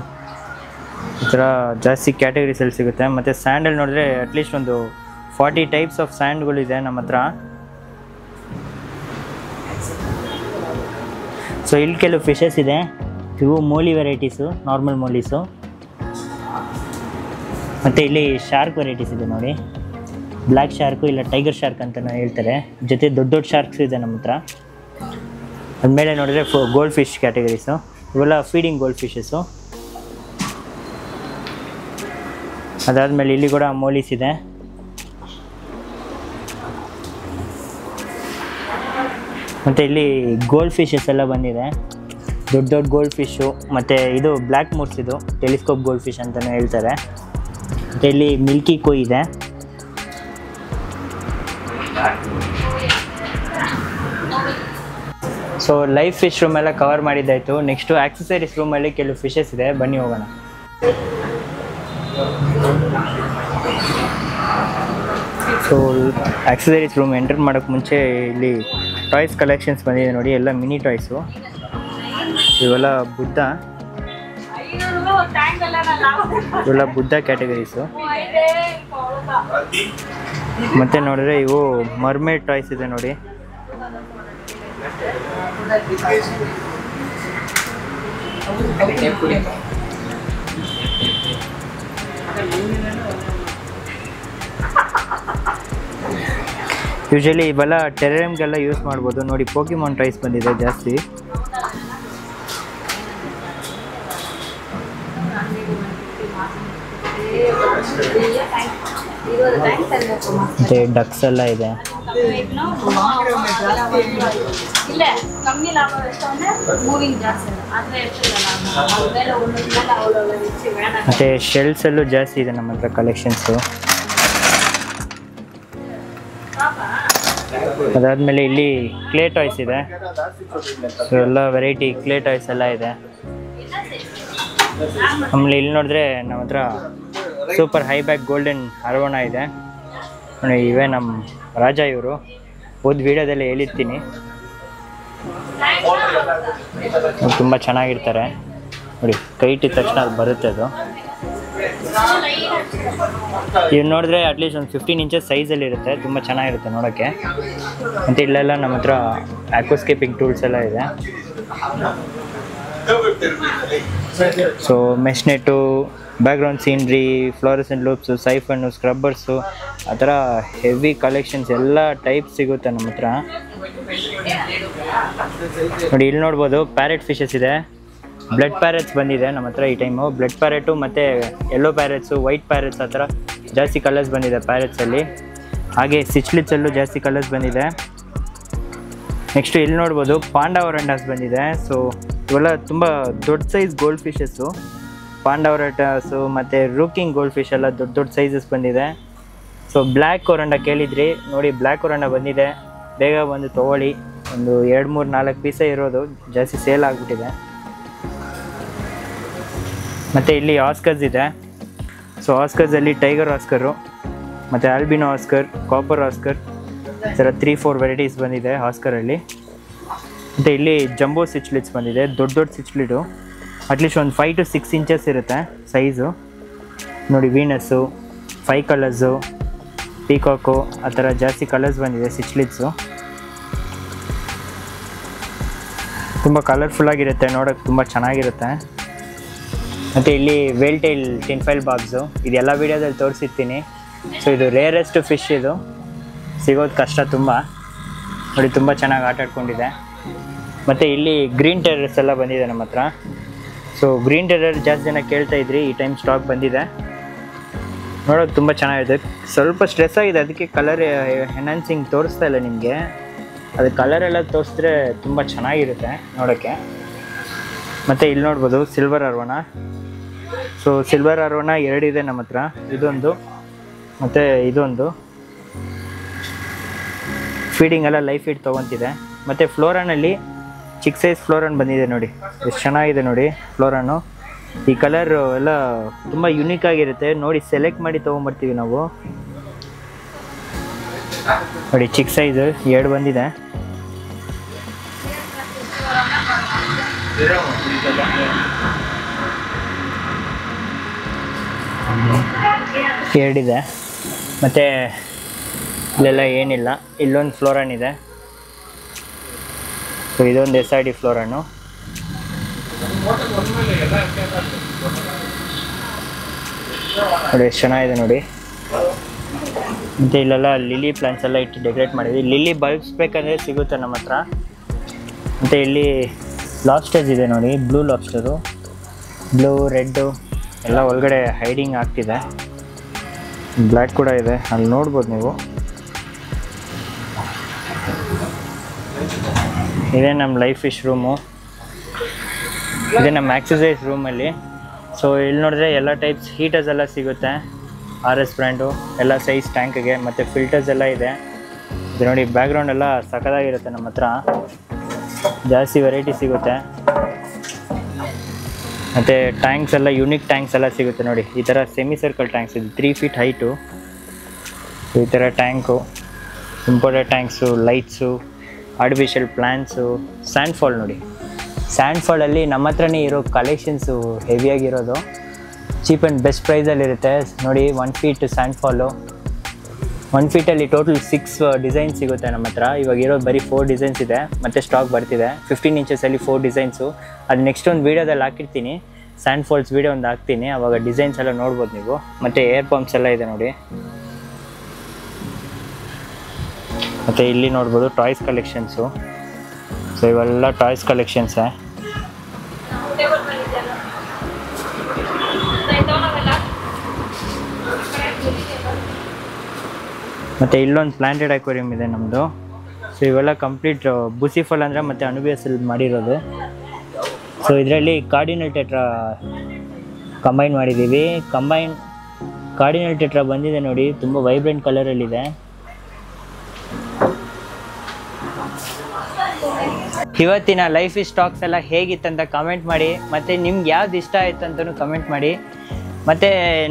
ಈ ಥರ ಜಾಸ್ತಿ ಕ್ಯಾಟಗರೀಸಲ್ಲಿ ಸಿಗುತ್ತೆ. ಮತ್ತು ಸ್ಯಾಂಡಲ್ಲಿ ನೋಡಿದ್ರೆ ಅಟ್ಲೀಸ್ಟ್ ಒಂದು 40 ಟೈಪ್ಸ್ ಆಫ್ ಸ್ಯಾಂಡ್ಗಳಿದೆ ನಮ್ಮ ಹತ್ರ. ಸೊ ಇಲ್ಲಿ ಕೆಲವು ಫಿಶಸ್ ಇದೆ, ಇವು ಮೋಲಿ ವೆರೈಟೀಸು, ನಾರ್ಮಲ್ ಮೋಲೀಸು. ಮತ್ತು ಇಲ್ಲಿ ಶಾರ್ಕ್ ವೆರೈಟೀಸ್ ಇದೆ ನೋಡಿ, ಬ್ಲ್ಯಾಕ್ ಶಾರ್ಕು ಇಲ್ಲ ಟೈಗರ್ ಶಾರ್ಕ್ ಅಂತ ಹೇಳ್ತಾರೆ, ಜೊತೆ ದೊಡ್ಡ ದೊಡ್ಡ ಶಾರ್ಕ್ಸ್ ಇದೆ ನಮ್ಮ ಹತ್ರ. ಅದ್ಮೇಲೆ ನೋಡಿದ್ರೆ ಗೋಲ್ಡ್ ಫಿಶ್ ಕ್ಯಾಟಗರೀಸು, ಇವೆಲ್ಲ ಫೀಡಿಂಗ್ ಗೋಲ್ಡ್ ಫಿಶಸ್ಸು. ಅದಾದಮೇಲೆ ಇಲ್ಲಿ ಕೂಡ ಮೋಲೀಸ್ ಇದೆ. ಮತ್ತು ಇಲ್ಲಿ ಗೋಲ್ಡ್ ಫಿಶಸ್ ಎಲ್ಲ ಬಂದಿದೆ, ದೊಡ್ಡ ದೊಡ್ಡ ಗೋಲ್ಡ್ ಫಿಶ್ಶು. ಮತ್ತು ಇದು ಬ್ಲ್ಯಾಕ್ ಮೂರ್ಸ್, ಇದು ಟೆಲಿಸ್ಕೋಪ್ ಗೋಲ್ಡ್ ಫಿಶ್ ಅಂತಲೇ ಹೇಳ್ತಾರೆ. ಮತ್ತು ಇಲ್ಲಿ ಮಿಲ್ಕಿ ಕೊಯ್ ಇದೆ. ಸೊ ಲೈಫ್ ಫಿಶ್ ರೂಮೆಲ್ಲ ಕವರ್ ಮಾಡಿದ್ದಾಯಿತು. ನೆಕ್ಸ್ಟು ಆಕ್ಸೆಸರೀಸ್ ರೂಮಲ್ಲಿ ಕೆಲವು ಫಿಶಸ್ ಇದೆ, ಬನ್ನಿ ಹೋಗೋಣ. ಸೊ ಆಕ್ಸೆಸರೀಸ್ ರೂಮ್ ಎಂಟರ್ ಮಾಡೋಕ್ಕೆ ಮುಂಚೆ ಇಲ್ಲಿ ಟಾಯ್ಸ್ ಕಲೆಕ್ಷನ್ಸ್ ಬಂದಿದೆ ನೋಡಿ, ಎಲ್ಲ ಮಿನಿ ಟಾಯ್ಸು. ಇವೆಲ್ಲ ಬುದ್ಧ ಕ್ಯಾಟಗರೀಸು. ಮತ್ತು ನೋಡಿದ್ರೆ ಇವು ಮರ್ಮೇಡ್ ಟಾಯ್ಸ್ ಇದೆ ನೋಡಿ. ಯೂಶಲಿ ಇವೆಲ್ಲ ಟೆರರಿಯಮ್ಗೆಲ್ಲ ಯೂಸ್ ಮಾಡ್ಬೋದು ನೋಡಿ. ಪೋಕಿಮಾನ್ ಟಾಯ್ಸ್ ಬಂದಿದೆ ಜಾಸ್ತಿ. ಮತ್ತು ಡಕ್ಸ್ ಎಲ್ಲ ಇದೆ. ಮತ್ತು ಶೆಲ್ಸಲ್ಲೂ ಜಾಸ್ತಿ ಇದೆ ನಮ್ಮ ಹತ್ರ ಕಲೆಕ್ಷನ್ಸು. ಅದಾದಮೇಲೆ ಇಲ್ಲಿ ಕ್ಲೇ ಟಾಯ್ಸ್ ಇದೆ, ಸೊ ಎಲ್ಲ ವೆರೈಟಿ ಕ್ಲೇ ಟಾಯ್ಸ್ ಎಲ್ಲ ಇದೆ. ಆಮೇಲೆ ಇಲ್ಲಿ ನೋಡಿದ್ರೆ ನಮ್ಮ ಹತ್ರ ಸೂಪರ್ ಹೈ ಬ್ಯಾಕ್ ಗೋಲ್ಡನ್ ಅರೋಣ ಇದೆ ನೋಡಿ. ಇವೇ ನಮ್ಮ ರಾಜ, ಇವರು ಹೋದ ವೀಡಿಯೋದಲ್ಲಿ ಹೇಳಿರ್ತೀನಿ, ತುಂಬ ಚೆನ್ನಾಗಿರ್ತಾರೆ ನೋಡಿ. ಕೈ ಇಟ್ಟಿದ ತಕ್ಷಣ ಅದು ಬರುತ್ತೆ ಅದು. ಇವು ನೋಡಿದ್ರೆ ಅಟ್ಲೀಸ್ಟ್ ಒಂದು 15 ಇಂಚಸ್ ಸೈಜಲ್ಲಿ ಇರುತ್ತೆ, ತುಂಬ ಚೆನ್ನಾಗಿರುತ್ತೆ ನೋಡೋಕ್ಕೆ. ಮತ್ತು ಇಲ್ಲೆಲ್ಲ ನಮ್ಮ ಹತ್ರ ಆಕ್ವಾಸ್ಕೇಪಿಂಗ್ ಟೂಲ್ಸ್ ಎಲ್ಲ ಇದೆ. So ಮೆಶ್ನೆಟ್ಟು, background scenery, fluorescent loops, ಸೈಫನ್ನು, ಸ್ಕ್ರಬ್ಬರ್ಸು, ಆ ಥರ ಹೆವಿ ಕಲೆಕ್ಷನ್ಸ್ ಎಲ್ಲ ಟೈಪ್ ಸಿಗುತ್ತೆ ನಮ್ಮ ಹತ್ರ ನೋಡಿ. ಇಲ್ಲಿ ನೋಡ್ಬೋದು ಪ್ಯಾರೆಟ್ ಫಿಶಸ್ ಇದೆ, ಬ್ಲಡ್ ಪ್ಯಾರೆಟ್ಸ್ ಬಂದಿದೆ ನಮ್ಮ ಹತ್ರ ಈ ಟೈಮು. ಬ್ಲಡ್ ಪ್ಯಾರೆಟು ಮತ್ತು ಯೆಲ್ಲೋ ಪ್ಯಾರೆಟ್ಸು, ವೈಟ್ ಪ್ಯಾರೆಟ್ಸ್, ಆ ಥರ ಜಾಸ್ತಿ ಕಲರ್ಸ್ ಬಂದಿದೆ ಪ್ಯಾರೆಟ್ಸಲ್ಲಿ. ಹಾಗೆ ಸಿಚ್ಲಿಟ್ಸಲ್ಲೂ ಜಾಸ್ತಿ ಕಲರ್ಸ್ ಬಂದಿದೆ. ನೆಕ್ಸ್ಟು ಇಲ್ಲಿ ನೋಡ್ಬೋದು ಪಾಂಡಾ ಒರಂಡಾಸ್ ಬಂದಿದೆ. ಸೊ ಇವೆಲ್ಲ ತುಂಬ ದೊಡ್ಡ ಸೈಜ್ ಗೋಲ್ಡ್ ಫಿಶಸ್ಸು, ಪಾಂಡಾ ಒರಂಡಾಸು ಮತ್ತು ರೂಕಿಂಗ್ ಗೋಲ್ಡ್ ಫಿಶ್ ಎಲ್ಲ ದೊಡ್ಡ ದೊಡ್ಡ ಸೈಜಸ್ ಬಂದಿದೆ. ಸೊ ಬ್ಲ್ಯಾಕ್ ಒರಂಡಾ ಕೇಳಿದ್ರಿ ನೋಡಿ, ಬ್ಲ್ಯಾಕ್ ಒರಂಡಾ ಬಂದಿದೆ, ಬೇಗ ಬಂದು ತೊಗೊಳ್ಳಿ. ಒಂದು 2-3-4 ಪೀಸೇ ಇರೋದು, ಜಾಸ್ತಿ ಸೇಲ್ ಆಗಿಬಿಟ್ಟಿದೆ. ಮತ್ತು ಇಲ್ಲಿ ಆಸ್ಕರ್ಸ್ ಇದೆ. ಸೊ ಆಸ್ಕರ್ಸಲ್ಲಿ ಟೈಗರ್ ಆಸ್ಕರು ಮತ್ತು ಆಲ್ಬಿನೋ ಆಸ್ಕರ್, ಕಾಪರ್ ಆಸ್ಕರ್, ಈ ಥರ 3-4 ವೆರೈಟೀಸ್ ಬಂದಿದೆ ಆಸ್ಕರಲ್ಲಿ. ಮತ್ತು ಇಲ್ಲಿ ಜಂಬೋ ಸಿಚ್ಲಿಟ್ಸ್ ಬಂದಿದೆ, ದೊಡ್ಡ ದೊಡ್ಡ ಸಿಚ್ಲಿಟು, ಅಟ್ಲೀಸ್ಟ್ ಒಂದು 5 to 6 ಇಂಚಸ್ ಇರುತ್ತೆ ಸೈಜು ನೋಡಿ. ವೀನಸ್ಸು, 5 ಕಲರ್ಸು, ಪೀಕಾಕು, ಆ ಥರ ಜಾಸ್ತಿ ಕಲರ್ಸ್ ಬಂದಿದೆ ಸಿಚ್ಲಿಟ್ಸು. ತುಂಬ ಕಲರ್ಫುಲ್ಲಾಗಿರುತ್ತೆ, ನೋಡೋಕ್ಕೆ ತುಂಬ ಚೆನ್ನಾಗಿರುತ್ತೆ. ಮತ್ತು ಇಲ್ಲಿ ವೇಲ್ ಟೈಲ್ ಟಿನ್ ಫೈಲ್ ಬಾಬ್ಸು, ಇದೆಲ್ಲ ವೀಡಿಯೋದಲ್ಲಿ ತೋರಿಸಿರ್ತೀನಿ. ಸೊ ಇದು ರೇರೆಸ್ಟ್ ಫಿಶ್, ಇದು ಸಿಗೋದು ಕಷ್ಟ ತುಂಬ. ನೋಡಿ ತುಂಬ ಚೆನ್ನಾಗಿ ಆಟ ಆಡ್ಕೊಂಡಿದೆ. ಮತ್ತು ಇಲ್ಲಿ ಗ್ರೀನ್ ಟೆರರ್ಸ್ ಎಲ್ಲ ಬಂದಿದೆ ನಮ್ಮ ಹತ್ರ. ಸೊ ಗ್ರೀನ್ ಟೆರರ್ ಜಾಸ್ತಿ ಜನ ಕೇಳ್ತಾ ಇದ್ರಿ, ಈ ಟೈಮ್ ಸ್ಟಾಕ್ ಬಂದಿದೆ. ನೋಡೋಕೆ ತುಂಬ ಚೆನ್ನಾಗಿದೆ. ಸ್ವಲ್ಪ ಸ್ಟ್ರೆಸ್ ಆಗಿದೆ, ಅದಕ್ಕೆ ಕಲರ್ ಎನ್ಹಾನ್ಸಿಂಗ್ ತೋರಿಸ್ತಾ ಇಲ್ಲ ನಿಮಗೆ. ಅದು ಕಲರೆಲ್ಲ ತೋರಿಸಿದ್ರೆ ತುಂಬ ಚೆನ್ನಾಗಿರುತ್ತೆ ನೋಡೋಕ್ಕೆ. ಮತ್ತು ಇಲ್ಲಿ ನೋಡ್ಬೋದು ಸಿಲ್ವರ್ ಅರ್ವಣ. ಸೊ ಸಿಲ್ವರ್ ಅರ್ವಣ 2 ಇದೆ ನಮ್ಮ ಹತ್ರ, ಇದೊಂದು ಮತ್ತು ಇದೊಂದು. ಫೀಡಿಂಗ್ ಎಲ್ಲ ಲೈಫ್ ಫೀಡ್ ತೊಗೊತಿದೆ. ಮತ್ತು ಫ್ಲೋರಾನಲ್ಲಿ ಚಿಕ್ಕ ಸೈಜ್ ಫ್ಲೋರನ್ ಬಂದಿದೆ ನೋಡಿ, ಎಷ್ಟು ಚೆನ್ನಾಗಿದೆ ನೋಡಿ ಫ್ಲೋರನ್ನು. ಈ ಕಲರ್ ಎಲ್ಲ ತುಂಬ ಯುನೀಕ್ ಆಗಿರುತ್ತೆ ನೋಡಿ, ಸೆಲೆಕ್ಟ್ ಮಾಡಿ ತೊಗೊಂಬರ್ತೀವಿ ನಾವು. ನೋಡಿ ಚಿಕ್ಕ ಸೈಜ್ 2 ಬಂದಿದೆ. ಎರಡಿದೆ. ಮತ್ತು ಇಲ್ಲೆಲ್ಲ ಏನಿಲ್ಲ. ಇಲ್ಲೊಂದು ಫ್ಲೋರನ್ ಇದೆ. ಸೊ ಇದೊಂದು SRD ಫ್ಲೋರನ್ನು. ನೋಡಿ ಎಷ್ಟು ಚೆನ್ನಾಗಿದೆ ನೋಡಿ. ಮತ್ತು ಇಲ್ಲೆಲ್ಲ ಲಿಲಿ ಪ್ಲಾಂಟ್ಸ್ ಎಲ್ಲ ಇಟ್ಟು ಡೆಕೋರೇಟ್ ಮಾಡಿದ್ವಿ. ಲಿಲಿ ಬಲ್ಬ್ಸ್ ಬೇಕಂದರೆ ಸಿಗುತ್ತೆ ನಮ್ಮ ಹತ್ರ. ಮತ್ತು ಇಲ್ಲಿ ಲಾಬ್ಸ್ಟರ್ಸ್ ಇದೆ ನೋಡಿ, ಬ್ಲೂ ಲಾಬ್ಸ್ಟರು, ಬ್ಲೂ ರೆಡ್ಡು ಎಲ್ಲ ಒಳಗಡೆ ಹೈಡಿಂಗ್ ಆಗ್ತಿದೆ. ಬ್ಲ್ಯಾಕ್ ಕೂಡ ಇದೆ, ಅಲ್ಲಿ ನೋಡ್ಬೋದು ನೀವು. ಇದೇ ನಮ್ಮ ಲೈಫ್ ಫಿಶ್ ರೂಮು, ಇದೇ ನಮ್ಮ ಎಕ್ಸಸೈಸ್ ರೂಮಲ್ಲಿ. ಸೊ ಇಲ್ಲಿ ನೋಡಿದ್ರೆ ಎಲ್ಲ ಟೈಪ್ಸ್ ಹೀಟರ್ಸ್ ಎಲ್ಲ ಸಿಗುತ್ತೆ, RS ಬ್ರ್ಯಾಂಡು, ಎಲ್ಲ ಸೈಜ್ ಟ್ಯಾಂಕ್ಗೆ. ಮತ್ತು ಫಿಲ್ಟರ್ಸ್ ಎಲ್ಲ ಇದೆ. ಇದು ನೋಡಿ ಬ್ಯಾಕ್ಗ್ರೌಂಡ್ ಎಲ್ಲ ಸಖತ್ತಾಗಿರುತ್ತೆ ನಮ್ಮ ಹತ್ರ, ಜಾಸ್ತಿ ವೆರೈಟಿ ಸಿಗುತ್ತೆ. ಮತ್ತು ಟ್ಯಾಂಕ್ಸ್ ಎಲ್ಲ ಯುನಿಕ್ ಟ್ಯಾಂಕ್ಸ್ ಎಲ್ಲ ಸಿಗುತ್ತೆ ನೋಡಿ. ಈ ಥರ ಸೆಮಿ ಸರ್ಕಲ್ ಟ್ಯಾಂಕ್ಸ್, ಇದು 3 ಫೀಟ್ ಹೈಟು. ಈ ಥರ tank, imported tanks, lights, artificial plants, sandfall ನೋಡಿ. ಸ್ಯಾಂಡ್ಫಾಲಲ್ಲಿ ನಮ್ಮ ಹತ್ರನೇ ಇರೋ ಕಲೆಕ್ಷನ್ಸು ಹೆವಿಯಾಗಿರೋದು, ಚೀಪ್ ಆ್ಯಂಡ್ ಬೆಸ್ಟ್ ಪ್ರೈಸಲ್ಲಿರುತ್ತೆ ನೋಡಿ. 1 ಫೀಟ್ ಸ್ಯಾಂಡ್ಫಾಲು, 1 ಫೀಟಲ್ಲಿ ಟೋಟಲ್ 6 ಡಿಸೈನ್ಸ್ ಸಿಗುತ್ತೆ ನಮ್ಮ ಹತ್ರ. ಇವಾಗ ಇರೋದು ಬರೀ 4 ಡಿಸೈನ್ಸ್ ಇದೆ, ಮತ್ತು ಸ್ಟಾಕ್ ಬರ್ತಿದೆ. 15 ಇಂಚಸಲ್ಲಿ 4 ಡಿಸೈನ್ಸು. ಅದು ನೆಕ್ಸ್ಟ್ ಒಂದು ವೀಡಿಯೋದಲ್ಲಿ ಹಾಕಿರ್ತೀನಿ, ಸ್ಯಾಂಡ್ ಫಾಲ್ಸ್ ವೀಡಿಯೋ ಒಂದು ಹಾಕ್ತೀನಿ, ಆವಾಗ ಡಿಸೈನ್ಸ್ ಎಲ್ಲ ನೋಡ್ಬೋದು ನೀವು. ಮತ್ತು ಏರ್ ಪಂಪ್ಸ್ ಎಲ್ಲ ಇದೆ ನೋಡಿ. ಮತ್ತು ಇಲ್ಲಿ ನೋಡ್ಬೋದು ಟಾಯ್ಸ್ ಕಲೆಕ್ಷನ್ಸು. ಸೊ ಇವೆಲ್ಲ ಟಾಯ್ಸ್ ಕಲೆಕ್ಷನ್ಸೇ. ಮತ್ತು ಇಲ್ಲೊಂದು ಪ್ಲಾಂಟೆಡ್ ಅಕ್ವೇರಿಯಂ ಇದೆ ನಮ್ಮದು. ಸೊ ಇವೆಲ್ಲ ಕಂಪ್ಲೀಟ್ ಬುಸಿಫಲ್ ಅಂದರೆ ಮತ್ತು ಅನುಬಿಯಸಲ್ಲಿ ಮಾಡಿರೋದು. ಸೊ ಇದರಲ್ಲಿ ಕಾರ್ಡಿನಲ್ ಟೆಟ್ರಾ ಕಂಬೈನ್ ಮಾಡಿದ್ದೀವಿ. ಕಾರ್ಡಿನಲ್ ಟೆಟ್ರಾ ಬಂದಿದೆ ನೋಡಿ, ತುಂಬ ವೈಬ್ರೆಂಟ್ ಕಲರಲ್ಲಿದೆ. ಇವತ್ತಿನ ಲೈಫ್ ಫಿಶ್ ಸ್ಟಾಕ್ಸ್ ಎಲ್ಲ ಹೇಗಿತ್ತಂತ ಕಮೆಂಟ್ ಮಾಡಿ. ಮತ್ತು ನಿಮ್ಗೆ ಯಾವ್ದು ಇಷ್ಟ ಆಯ್ತು ಅಂತಲೂ ಕಮೆಂಟ್ ಮಾಡಿ. ಮತ್ತು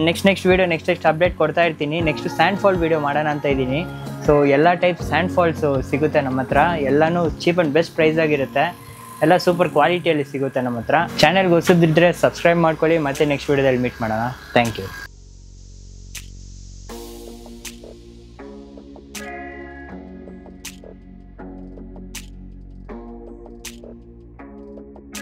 ನೆಕ್ಸ್ಟ್ ವೀಡಿಯೋ ನೆಕ್ಸ್ಟ್ ಅಪ್ಡೇಟ್ ಕೊಡ್ತಾ ಇರ್ತೀನಿ. ನೆಕ್ಸ್ಟ್ ಸ್ಯಾಂಡ್ ಫಾಲ್ ವೀಡಿಯೋ ಮಾಡೋಣ ಅಂತ ಇದ್ದೀನಿ. ಸೊ ಎಲ್ಲ ಟೈಪ್ ಸ್ಯಾಂಡ್ ಫಾಲ್ಸು ಸಿಗುತ್ತೆ ನಮ್ಮ ಹತ್ರ, ಎಲ್ಲನೂ ಚೀಪ್ ಆ್ಯಂಡ್ ಬೆಸ್ಟ್ ಪ್ರೈಸಾಗಿರುತ್ತೆ, ಎಲ್ಲ ಸೂಪರ್ ಕ್ವಾಲಿಟಿಯಲ್ಲಿ ಸಿಗುತ್ತೆ ನಮ್ಮ ಹತ್ರ. ಚಾನಲ್ಗೆ ಹೊಸದಿದ್ದರೆ ಸಬ್ಸ್ಕ್ರೈಬ್ ಮಾಡ್ಕೊಳ್ಳಿ. ಮತ್ತು ನೆಕ್ಸ್ಟ್ ವೀಡಿಯೋದಲ್ಲಿ ಮೀಟ್ ಮಾಡೋಣ. Thank you.